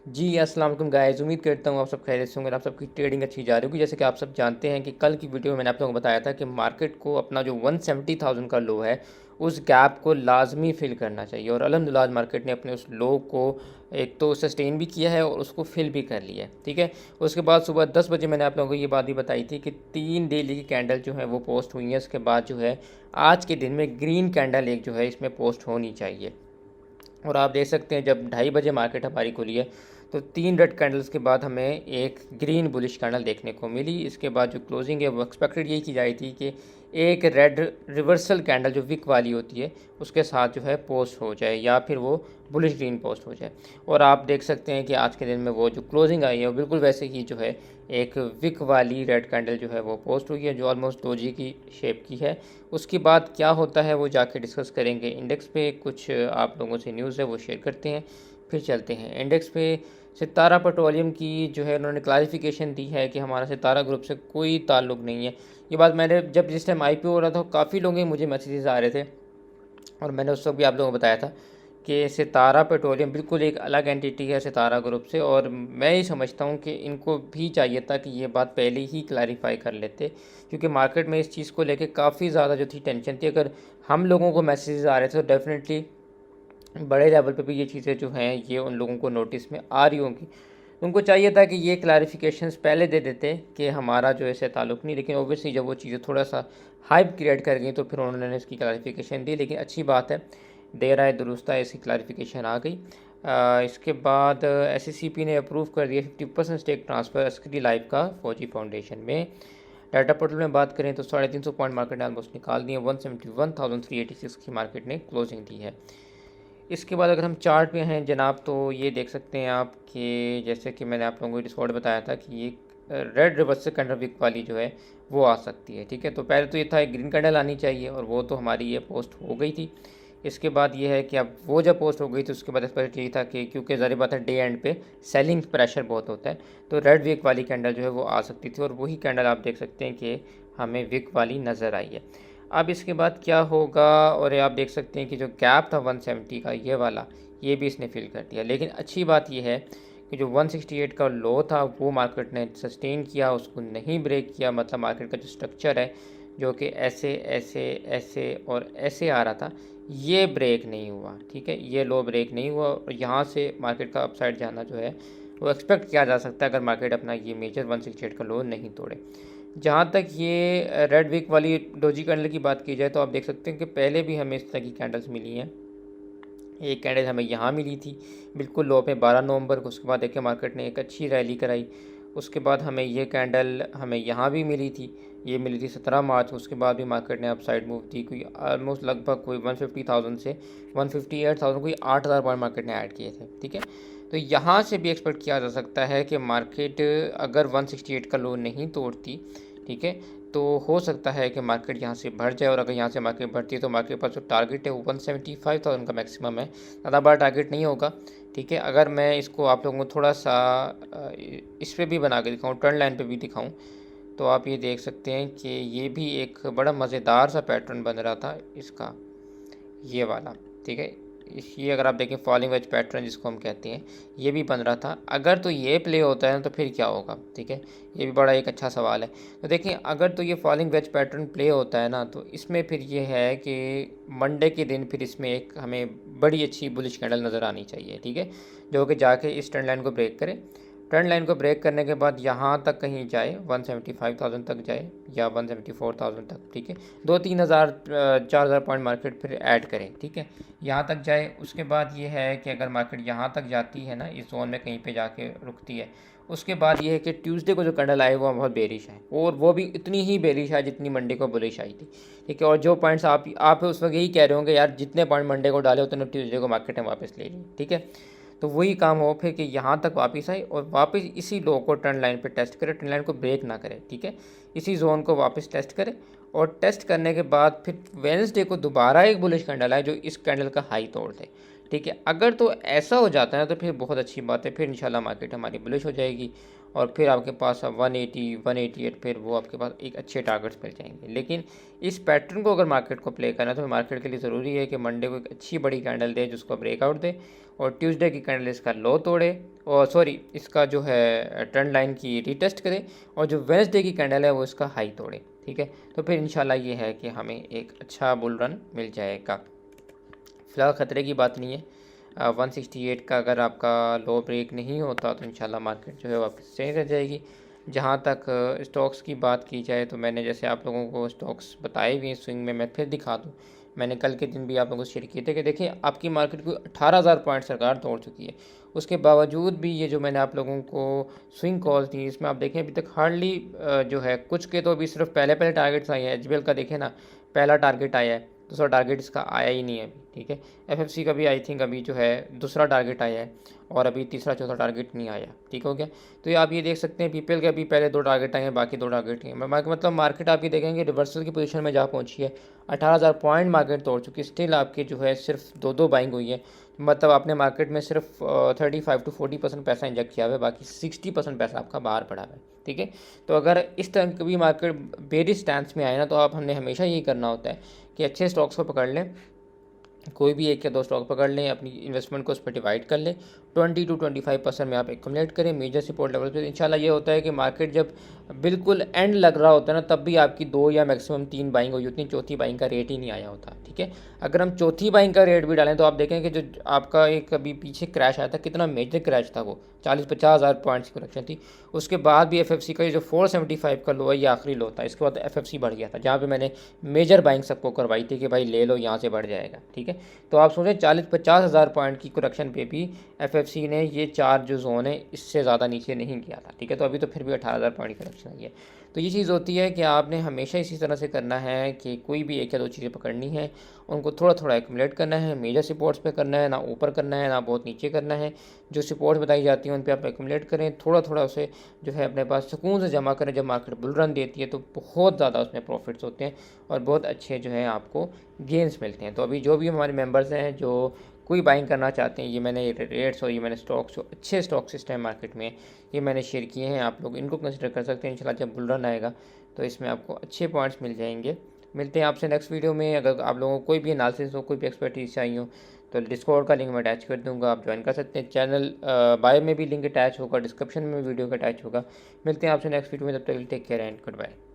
जी, अस्सलाम वालेकुम गाइज़। उम्मीद करता हूँ आप सब खैरियत से होंगे और आप सबकी ट्रेडिंग अच्छी जा रही होगी। जैसे कि आप सब जानते हैं कि कल की वीडियो में मैंने आप लोगों को बताया था कि मार्केट को अपना जो 170,000 का लो है, उस गैप को लाज़मी फ़िल करना चाहिए और अल्हम्दुलिल्लाह आज मार्केट ने अपने उस लो को एक तो सस्टेन भी किया है और उसको फ़िल भी कर लिया है, ठीक है। उसके बाद सुबह 10 बजे मैंने आप लोगों को ये बात भी बताई थी कि 3 डेली की कैंडल जो है वो पोस्ट हुई है। उसके बाद जो है आज के दिन में ग्रीन कैंडल एक जो है इसमें पोस्ट होनी चाहिए। और आप देख सकते हैं जब 2:30 बजे मार्केट हमारी खुली है तो 3 रेड कैंडल्स के बाद हमें एक ग्रीन बुलिश कैंडल देखने को मिली। इसके बाद जो क्लोजिंग है वो एक्सपेक्टेड यही की जा रही थी कि एक रेड रिवर्सल कैंडल जो विक वाली होती है उसके साथ जो है पोस्ट हो जाए या फिर वो बुलिश ग्रीन पोस्ट हो जाए। और आप देख सकते हैं कि आज के दिन में वो जो क्लोजिंग आई है वो बिल्कुल वैसे ही जो है एक विक वाली रेड कैंडल जो है वो पोस्ट हुई है जो ऑलमोस्ट डोजी की शेप की है। उसके बाद क्या होता है वो जाके डिस्कस करेंगे। इंडेक्स पे कुछ आप लोगों से न्यूज़ है वो शेयर करते हैं, फिर चलते हैं। इंडेक्स पे सितारा पेट्रोलियम की जो है उन्होंने क्लैरिफिकेशन दी है कि हमारा सितारा ग्रुप से कोई ताल्लुक़ नहीं है। ये बात मैंने जब जिस टाइम IPO हो रहा था काफ़ी लोगों के मुझे मैसेजेस आ रहे थे और मैंने उस वक्त भी आप लोगों को बताया था कि सितारा पेट्रोलियम बिल्कुल एक अलग एंटिटी है सितारा ग्रुप से। और मैं ये समझता हूँ कि इनको भी चाहिए था कि ये बात पहले ही क्लैरिफाई कर लेते, क्योंकि मार्केट में इस चीज़ को लेके काफ़ी ज़्यादा जो थी टेंशन थी। अगर हम लोगों को मैसेजेस आ रहे थे तो डेफिनेटली बड़े लेवल पे भी ये चीज़ें जो हैं ये उन लोगों को नोटिस में आ रही होंगी। उनको चाहिए था कि ये क्लैरिफिकेशंस पहले दे देते कि हमारा जो ऐसे ताल्लुक़ नहीं, लेकिन ऑब्वियसली जब वो चीज़ें थोड़ा सा हाइप क्रिएट कर गई तो फिर उन्होंने इसकी क्लैरिफिकेशन दी। लेकिन अच्छी बात है, देर आए दुरुस्त आए, इसकी क्लैरिफिकेशन आ गई। इसके बाद SECP ने अप्रूव कर दिया 50% स्टेक ट्रांसफ़र अस्करी लाइफ का फौजी फाउंडेशन में। डाटा पोर्टल में बात करें तो 350 पॉइंट मार्केट ने ऑलमोस्ट निकाल दिए। 171,386 की मार्केट ने क्लोजिंग दी है। इसके बाद अगर हम चार्ट पे हैं जनाब तो ये देख सकते हैं आप कि जैसे कि मैंने आप लोगों को डिस्कॉर्ड बताया था कि ये रेड रिवर्सल कैंडल विक वाली जो है वो आ सकती है, ठीक है। तो पहले तो ये था एक ग्रीन कैंडल आनी चाहिए और वो तो हमारी ये पोस्ट हो गई थी। इसके बाद ये है कि अब वो जब पोस्ट हो गई तो उसके बाद एक्सपेक्ट यही था कि क्योंकि ज़ाहिर बात है डे एंड पे सेलिंग प्रेशर बहुत होता है तो रेड विक वाली कैंडल जो है वो आ सकती थी और वही कैंडल आप देख सकते हैं कि हमें विक वाली नज़र आई है। अब इसके बाद क्या होगा, और ये आप देख सकते हैं कि जो गैप था 170 का ये वाला, ये भी इसने फिल कर दिया। लेकिन अच्छी बात ये है कि जो 168 का लो था वो मार्केट ने सस्टेन किया, उसको नहीं ब्रेक किया। मतलब मार्केट का जो स्ट्रक्चर है जो कि ऐसे ऐसे ऐसे और ऐसे आ रहा था ये ब्रेक नहीं हुआ, ठीक है। ये लो ब्रेक नहीं हुआ और यहाँ से मार्केट का अपसाइड जाना जो है वो एक्सपेक्ट किया जा सकता है अगर मार्केट अपना ये मेजर 168 का लो नहीं तोड़े। जहाँ तक ये रेड विक वाली डोजी कैंडल की बात की जाए तो आप देख सकते हैं कि पहले भी हमें इस तरह की कैंडल्स मिली हैं। एक कैंडल हमें यहाँ मिली थी बिल्कुल लो पे 12 नवंबर को। उसके बाद देखिए मार्केट ने एक अच्छी रैली कराई। उसके बाद हमें ये कैंडल हमें यहाँ भी मिली थी, ये मिली थी 17 मार्च। उसके बाद भी मार्केट ने अपसाइड मूव दी, कोई ऑलमोस्ट लगभग कोई 150,000 से 158,000 कोई 8,000 पॉइंट मार्केट ने ऐड किए थे, ठीक है। तो यहाँ से भी एक्सपेक्ट किया जा सकता है कि मार्केट अगर 168 का लो नहीं तोड़ती, ठीक है, तो हो सकता है कि मार्केट यहाँ से बढ़ जाए। और अगर यहाँ से मार्केट बढ़ती है तो मार्केट के पास जो टारगेट है वो 175,000 का मैक्सिमम है, ज़्यादा बड़ा टारगेट नहीं होगा, ठीक है। अगर मैं इसको आप लोगों को थोड़ा सा इस पर भी बना के दिखाऊँ, ट्रेंड लाइन पे भी दिखाऊँ, तो आप ये देख सकते हैं कि ये भी एक बड़ा मज़ेदार सा पैटर्न बन रहा था इसका, ये वाला, ठीक है। ये अगर आप देखें फॉलिंग वेज पैटर्न जिसको हम कहते हैं, ये भी बन रहा था। अगर तो ये प्ले होता है तो फिर क्या होगा, ठीक है, ये भी बड़ा एक अच्छा सवाल है। तो देखिए अगर तो ये फॉलिंग वेज पैटर्न प्ले होता है ना तो इसमें फिर ये है कि मंडे के दिन फिर इसमें एक हमें बड़ी अच्छी बुलिश कैंडल नज़र आनी चाहिए, ठीक है, जो कि जाके इस ट्रेंड लाइन को ब्रेक करे। ट्रेंड लाइन को ब्रेक करने के बाद यहाँ तक कहीं जाए, 175,000 तक जाए या 174,000 तक, ठीक है। 2-3 हज़ार 4,000 पॉइंट मार्केट फिर ऐड करें, ठीक है, यहाँ तक जाए। उसके बाद ये है कि अगर मार्केट यहाँ तक जाती है ना, इस जोन में कहीं पे जाके रुकती है, उसके बाद ये है कि ट्यूसडे को जो कैंडल आई वो बहुत बेरिश है और वो भी इतनी ही बेरिश है जितनी मंडे को बुलिश आई थी, ठीक है। और जो पॉइंट्स आप उस वक्त यही कह रहे होंगे यार जितने पॉइंट मंडे को डाले उतने ट्यूसडे को मार्केट ने वापस ले ली, ठीक है। तो वही काम हो फिर कि यहाँ तक वापस आए और वापस इसी लो को ट्रेंड लाइन पे टेस्ट करे, ट्रेंड लाइन को ब्रेक ना करे, ठीक है, इसी जोन को वापस टेस्ट करे। और टेस्ट करने के बाद फिर वेडनेसडे को दोबारा एक बुलिश कैंडल आए जो इस कैंडल का हाई तोड़ दे, ठीक है। अगर तो ऐसा हो जाता है तो फिर बहुत अच्छी बात है, फिर इंशाल्लाह मार्केट हमारी बुलिश हो जाएगी और फिर आपके पास 180 188 फिर वो आपके पास एक अच्छे टारगेट्स मिल जाएंगे। लेकिन इस पैटर्न को अगर मार्केट को प्ले करना है तो मार्केट के लिए ज़रूरी है कि मंडे को एक अच्छी बड़ी कैंडल दे जिसको ब्रेकआउट दे, और ट्यूसडे की कैंडल इसका लो तोड़े, और सॉरी इसका जो है ट्रेंड लाइन की रीटेस्ट करे, और जो वेडनेसडे की कैंडल है वो इसका हाई तोड़े। ठीक है, तो फिर इंशाल्लाह ये है कि हमें एक अच्छा बुल रन मिल जाएगा। फ़िलहाल ख़तरे की बात नहीं है। 168 का अगर आपका लो ब्रेक नहीं होता तो इंशाल्लाह मार्केट जो है वापस सही रह जाएगी। जहाँ तक स्टॉक्स की बात की जाए तो मैंने जैसे आप लोगों को स्टॉक्स बताए हुए हैं स्विंग में, मैं फिर दिखा दूँ। मैंने कल के दिन भी आप लोगों को शेयर किए थे कि देखिए आपकी मार्केट को 18,000 पॉइंट सरकार तोड़ चुकी है। उसके बावजूद भी ये जो मैंने आप लोगों को स्विंग कॉल्स दी इसमें आप देखें अभी तक हार्डली जो है कुछ के तो अभी सिर्फ पहले पहले टारगेट्स आए हैं। एचबीएल का देखें ना, पहला टारगेट आया है, दूसरा टारगेट इसका आया ही नहीं है अभी। ठीक है, एफएफसी का भी आई थिंक अभी जो है दूसरा टारगेट आया है और अभी तीसरा चौथा टारगेट नहीं आया। ठीक हो गया, तो ये आप ये देख सकते हैं पीपीएल के अभी पहले 2 टारगेट आए हैं, बाकी 2 टारगेट हैं। मतलब मार्केट आप ये देखेंगे रिवर्सल की पोजीशन में जा पहुंची है। 18,000 पॉइंट मार्केट तोड़ चुकी है, स्टिल आपके जो है सिर्फ 2 बाइंग हुई है। मतलब आपने मार्केट में सिर्फ 35 to 40% पैसा इंजेक्ट किया हुआ है, बाकी 60% पैसा आपका बाहर पड़ा हुआ है। ठीक है, तो अगर इस तरह कभी मार्केट बेरिश स्टैंस में आए ना तो आप हमने हमेशा यही करना होता है कि अच्छे स्टॉक्स को पकड़ लें, कोई भी 1 या 2 स्टॉक पकड़ लें, अपनी इन्वेस्टमेंट को उस पर डिवाइड कर लें, 20 to 25% में आप एक्यूमुलेट करें मेजर सपोर्ट लेवल पे। इंशाल्लाह ये होता है कि मार्केट जब बिल्कुल एंड लग रहा होता है ना तब भी आपकी 2 या मैक्सिमम 3 बाइंग हुई होती है, चौथी बाइंग का रेट ही नहीं आया होता। ठीक है, अगर हम चौथी बाइंग का रेट भी डालें तो आप देखें कि जो आपका एक अभी पीछे क्रैश आया था, कितना मेजर क्रैश था वो, 40-50 हज़ार पॉइंट्स की करेक्शन थी। उसके बाद भी एफएफसी का ये जो 475 का लो है ये आखिरी लो था, इसके बाद एफएफसी बढ़ गया था जहाँ पे मैंने मेजर बाइंग सबको करवाई थी कि भाई ले लो यहाँ से बढ़ जाएगा। ठीक है, तो आप सोचें 40-50 हज़ार पॉइंट की करेक्शन पे भी एफएफसी ने ये 4 जो जोन है इससे ज़्यादा नीचे नहीं किया था। ठीक है, तो अभी तो फिर भी 18,000 पॉइंट की करेक्शन आई है। तो ये चीज़ होती है कि आपने हमेशा इसी तरह से करना है कि कोई भी 1 या 2 चीज़ें पकड़नी है, उनको थोड़ा थोड़ा एक्यूमुलेट करना है, मेजर सपोर्ट्स पे करना है, ना ऊपर करना है ना बहुत नीचे करना है। जो सपोर्ट्स बताई जाती हैं उन पे आप एक्यूमुलेट करें, थोड़ा थोड़ा उसे जो है अपने पास सुकून से जमा करें। जब मार्केट बुल रन देती है तो बहुत ज़्यादा उसमें प्रॉफिट्स होते हैं और बहुत अच्छे जो है आपको गेंस मिलते हैं। तो अभी जो भी हमारे मेंबर्स हैं जो कोई बाइंग करना चाहते हैं, ये मैंने रेट्स और ये मैंने स्टॉक्स जो अच्छे स्टॉक्स इस टाइम मार्केट में ये मैंने शेयर किए हैं, आप लोग इनको कंसिडर कर सकते हैं। इंशाल्लाह जब बुल रन आएगा तो इसमें आपको अच्छे पॉइंट्स मिल जाएंगे। मिलते हैं आपसे नेक्स्ट वीडियो में। अगर आप लोगों को कोई भी एनालिसिस हो, कोई भी एक्सपर्टीज चाहिए हो तो डिस्कॉर्ड का लिंक मैं अटैच कर दूंगा, आप ज्वाइन कर सकते हैं। चैनल बायो में भी लिंक अटैच होगा, डिस्क्रिप्शन में वीडियो का अटैच होगा। मिलते हैं आपसे नेक्स्ट वीडियो में, तब तक take care and good bye.